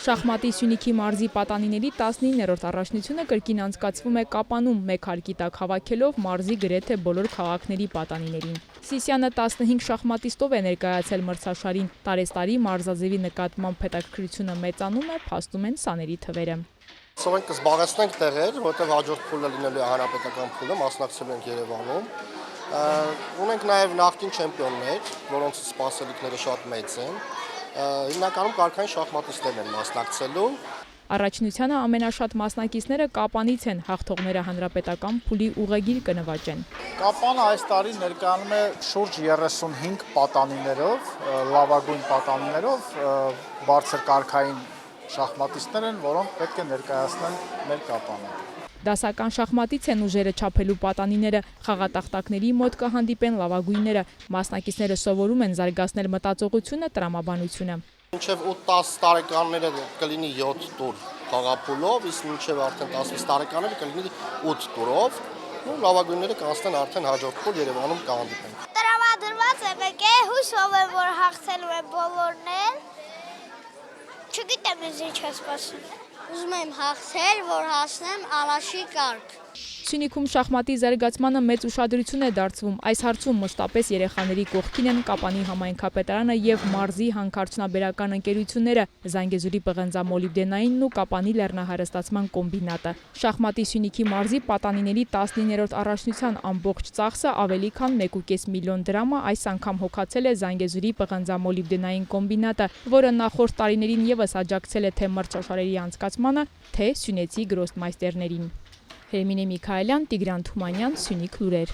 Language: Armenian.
Շախմատի Սյունիքի մարզի պատանիների 19-րդ առաջնությունը կրկին անցկացվում է Կապանում, մեկ հարկի տակ հավաքելով մարզի գրեթե բոլոր քաղաքների պատանիներին։ Սիսյանը 15 շախմատիստով է ներկայացել մրցաշարին։ Տարեստարի մարզաձևի նկատմամբ հետաքրքրությունը մեծանում է, փաստում են սաների թվերը։ Սովորենք կզբաղեցնենք տեղեր, որտեղ հաջորդ փուլը լինելու է հանրապետական փուլը, մասնակցելու ենք Երևանում։ Ունենք նաև նախկին չեմպիոններ, որոնց սպասելիքները շատ մեծ են։ Հիմնականում կարգային շախմատիստներն են մասնակցելու։ Առաջնությանը ամենաշատ մասնակիցները Կապանից են, հաղթողները հանրապետական փուլի ուղեգիր կնվաճեն։ Կապանը այս տարի ներկայանում է շուրջ 35 պատանիներով, լավագույն պատանիներով, բարձր կարգային շախմատիստներ են, որոնք պետք է ներկայացնեն մեր Կապանը։ Դասական շախմատից են ուժերը չափելու պատանիները, խաղատախտակների մոտ կհանդիպեն լավագույնները։ Մասնակիցները սովորում են զարգացնել մտածողությունը, տրամաբանությունը։ Մինչև 8-10 տարեկանները կլինի 7 տուր խաղափուլով, իսկ մինչև արդեն 16 տարեկանները կլինի 8 տուրով։ Լավագույնները կանցնեն արդեն հաջորդ փուլ Երևանում կհանդիպեն։ Տրամադրված է մեկ է, հույսով եմ, որ հաղթելու են բոլորն էլ։ Չգիտեմ ինձ ինչ է սպասում։ Ուզում եմ հաղթել, որ հասնեմ առաջի կարգ։ Սյունիքում շախմատի զարգացմանը մեծ ուշադրություն է դարձվում։ Այս հարցում մշտապես երեխաների կողքին են Կապանի համայնքապետարանը եւ մարզի հանքարդյունաբերական ընկերությունները, Զանգեզուրի պղնձամոլիբդենայինն ու Կապանի լեռնահարստացման կոմբինատը։ Շախմատի Սյունիքի մարզի պատանիների 19-րդ առաջնության ամբողջ ծախսը ավելի քան 1.5 միլիոն դրամը այս անգամ հոգացել է Զանգեզուրի պղնձամոլիբդենային կոմբինատը, որը նախորդ տարիներին եւս աջակցել է թե մրցաշարերի անցկացմանը, թե սյունեցի գրոսմայստերներին։ Հերմինե Միքայելյան, Տիգրան Թումանյան, Սյունիք լուրեր։